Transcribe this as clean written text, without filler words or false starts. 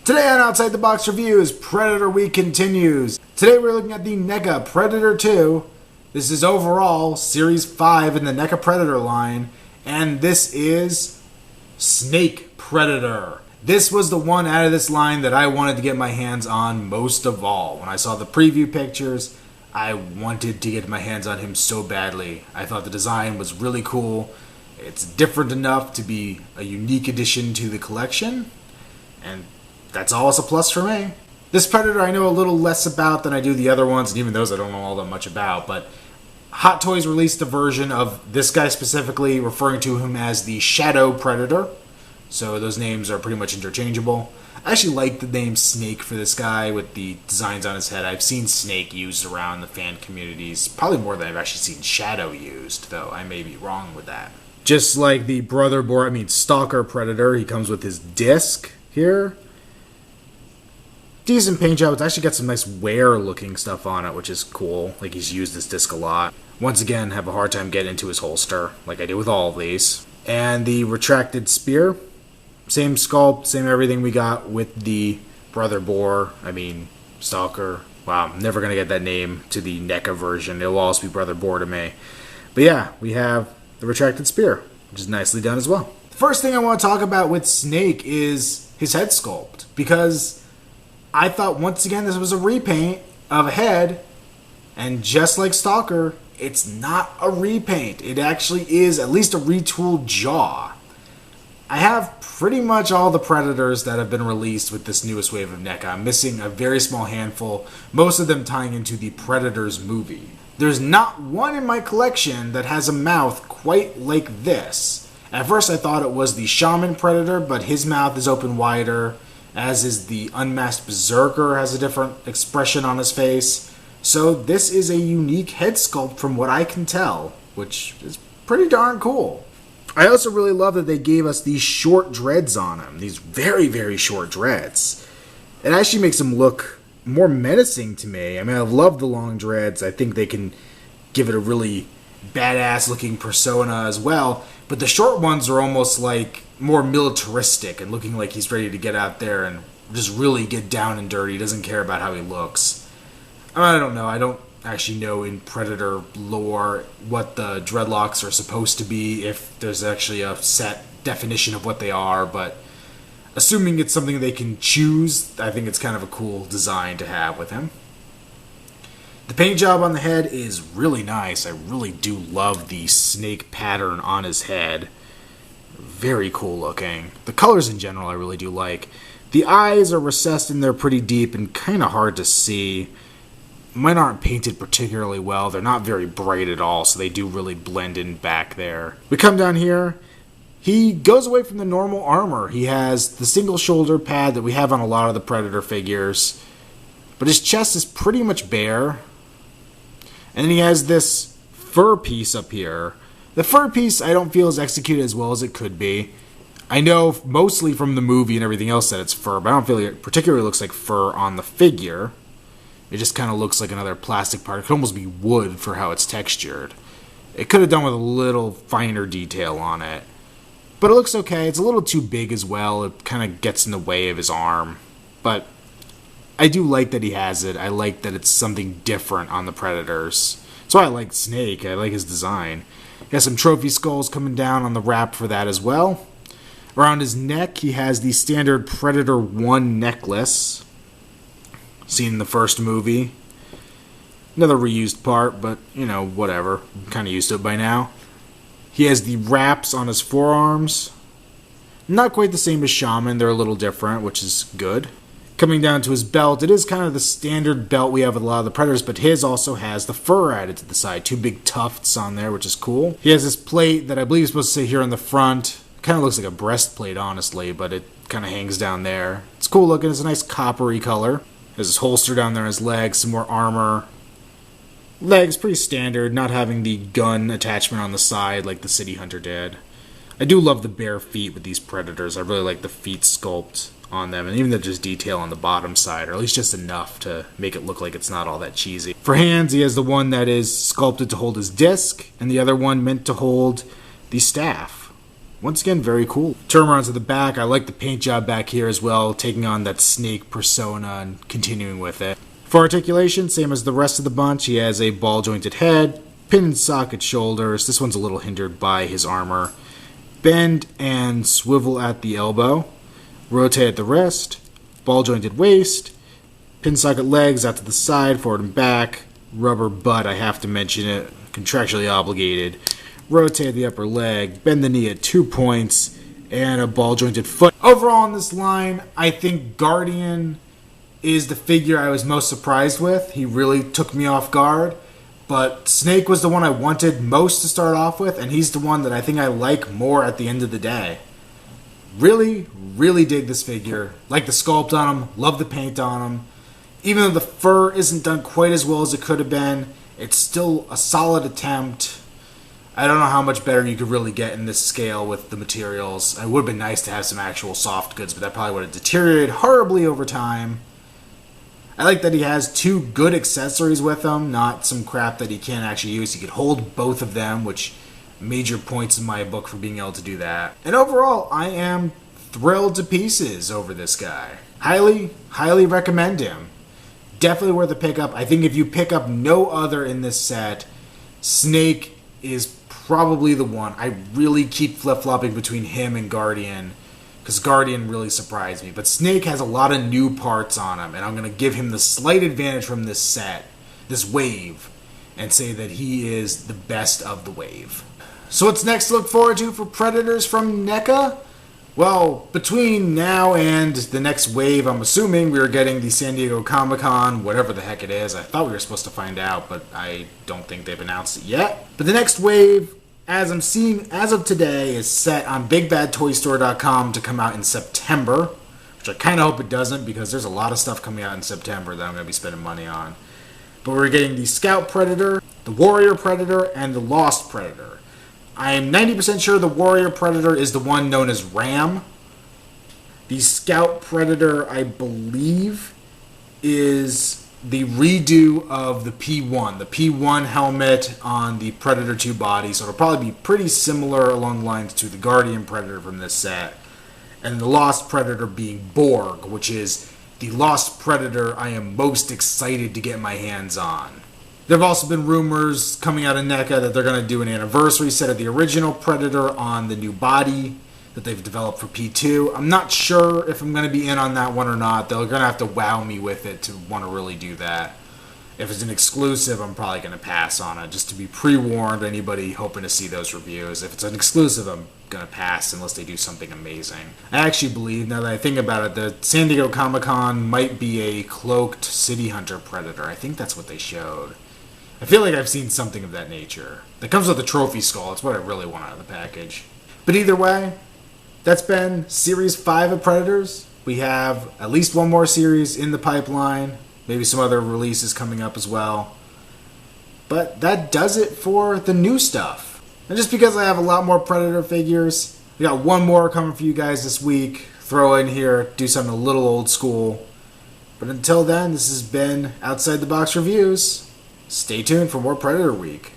Today on Outside the Box Reviews, Predator Week continues. Today we're looking at the NECA Predator 2. This is overall Series 5 in the NECA Predator line, and this is Snake Predator. This was the one out of this line that I wanted to get my hands on most of all. When I saw the preview pictures, I wanted to get my hands on him so badly. I thought the design was really cool. It's different enough to be a unique addition to the collection, and that's always a plus for me. This Predator I know a little less about than I do the other ones, and even those I don't know all that much about, but Hot Toys released a version of this guy specifically, referring to him as the Shadow Predator, so those names are pretty much interchangeable. I actually like the name Snake for this guy with the designs on his head. I've seen Snake used around the fan communities, probably more than I've actually seen Shadow used, though I may be wrong with that. Just like the Stalker Predator, he comes with his disc here. Decent paint job. It's actually got some nice wear-looking stuff on it, which is cool. Like, he's used this disc a lot. Once again, have a hard time getting into his holster, like I do with all of these. And the retracted spear. Same sculpt, same everything we got with the Stalker. Wow, I'm never going to get that name to the NECA version. It'll always be Brother Boar to me. But yeah, we have the retracted spear, which is nicely done as well. The first thing I want to talk about with Snake is his head sculpt, because I thought once again this was a repaint of a head, and just like Stalker, it's not a repaint. It actually is at least a retooled jaw. I have pretty much all the Predators that have been released with this newest wave of NECA. I'm missing a very small handful, most of them tying into the Predators movie. There's not one in my collection that has a mouth quite like this. At first I thought it was the Shaman Predator, but his mouth is open wider, as is the Unmasked Berserker, has a different expression on his face. So this is a unique head sculpt from what I can tell, which is pretty darn cool. I also really love that they gave us these short dreads on him, these very, very short dreads. It actually makes him look more menacing to me. I mean, I love the long dreads. I think they can give it a really badass looking persona as well, but the short ones are almost like more militaristic and looking like he's ready to get out there and just really get down and dirty. He doesn't care about how he looks. I don't know. I don't actually know in Predator lore what the dreadlocks are supposed to be, if there's actually a set definition of what they are, but assuming it's something they can choose, I think it's kind of a cool design to have with him. The paint job on the head is really nice. I really do love the snake pattern on his head. Very cool looking. The colors in general I really do like. The eyes are recessed in there pretty deep and kind of hard to see. Mine aren't painted particularly well. They're not very bright at all, so they do really blend in back there. We come down here. He goes away from the normal armor. He has the single shoulder pad that we have on a lot of the Predator figures, but his chest is pretty much bare. And then he has this fur piece up here. The fur piece I don't feel is executed as well as it could be. I know mostly from the movie and everything else that it's fur, but I don't feel it particularly looks like fur on the figure. It just kind of looks like another plastic part. It could almost be wood for how it's textured. It could have done with a little finer detail on it. But it looks okay. It's a little too big as well. It kind of gets in the way of his arm. But I do like that he has it. I like that it's something different on the Predators. That's why I like Snake. I like his design. He has some trophy skulls coming down on the wrap for that as well. Around his neck, he has the standard Predator 1 necklace, seen in the first movie. Another reused part, but, you know, whatever. I'm kind of used to it by now. He has the wraps on his forearms. Not quite the same as Shaman. They're a little different, which is good. Coming down to his belt, it is kind of the standard belt we have with a lot of the Predators, but his also has the fur added to the side. Two big tufts on there, which is cool. He has this plate that I believe is supposed to say here on the front. Kind of looks like a breastplate, honestly, but it kind of hangs down there. It's cool looking. It's a nice coppery color. There's his holster down there on his legs, some more armor. Legs, pretty standard, not having the gun attachment on the side like the City Hunter did. I do love the bare feet with these Predators. I really like the feet sculpt on them, and even the just detail on the bottom side, or at least just enough to make it look like it's not all that cheesy. For hands, he has the one that is sculpted to hold his disc, and the other one meant to hold the staff. Once again, very cool. Turn around to the back. I like the paint job back here as well, taking on that snake persona and continuing with it. For articulation, same as the rest of the bunch, he has a ball-jointed head, pin and socket shoulders. This one's a little hindered by his armor. Bend and swivel at the elbow. Rotate at the wrist. Ball-jointed waist. Pin socket legs out to the side, forward and back. Rubber butt, I have to mention it. Contractually obligated. Rotate the upper leg. Bend the knee at 2 points. And a ball-jointed foot. Overall in this line, I think Guardian is the figure I was most surprised with. He really took me off guard. But Snake was the one I wanted most to start off with, and he's the one that I think I like more at the end of the day. Really, really dig this figure. Like the sculpt on him, love the paint on him. Even though the fur isn't done quite as well as it could have been, it's still a solid attempt. I don't know how much better you could really get in this scale with the materials. It would have been nice to have some actual soft goods, but that probably would have deteriorated horribly over time. I like that he has 2 good accessories with him, not some crap that he can't actually use. He could hold both of them, which major points in my book for being able to do that. And overall, I am thrilled to pieces over this guy. Highly, highly recommend him. Definitely worth a pickup. I think if you pick up no other in this set, Snake is probably the one. I really keep flip-flopping between him and Guardian, because Guardian really surprised me. But Snake has a lot of new parts on him, and I'm going to give him the slight advantage from this set, this wave, and say that he is the best of the wave. So what's next to look forward to for Predators from NECA? Well, between now and the next wave, I'm assuming we are getting the San Diego Comic-Con, whatever the heck it is. I thought we were supposed to find out, but I don't think they've announced it yet. But the next wave, as I'm seeing as of today, is set on BigBadToyStore.com to come out in September, which I kind of hope it doesn't, because there's a lot of stuff coming out in September that I'm going to be spending money on. But we're getting the Scout Predator, the Warrior Predator, and the Lost Predator. I am 90% sure the Warrior Predator is the one known as Ram. The Scout Predator, I believe, is the redo of the P1. The P1 helmet on the Predator 2 body, so it'll probably be pretty similar along the lines to the Guardian Predator from this set. And the Lost Predator being Borg, which is the Lost Predator I am most excited to get my hands on. There have also been rumors coming out of NECA that they're going to do an anniversary set of the original Predator on the new body that they've developed for P2. I'm not sure if I'm going to be in on that one or not. They're going to have to wow me with it to want to really do that. If it's an exclusive, I'm probably going to pass on it, just to be pre-warned, anybody hoping to see those reviews. If it's an exclusive, I'm going to pass unless they do something amazing. I actually believe, now that I think about it, the San Diego Comic-Con might be a cloaked City Hunter Predator. I think that's what they showed. I feel like I've seen something of that nature. That comes with the trophy skull. It's what I really want out of the package. But either way, that's been Series 5 of Predators. We have at least one more series in the pipeline. Maybe some other releases coming up as well. But that does it for the new stuff. And just because I have a lot more Predator figures, we got one more coming for you guys this week. Throw in here, do something a little old school. But until then, this has been Outside the Box Reviews. Stay tuned for more Predator Week.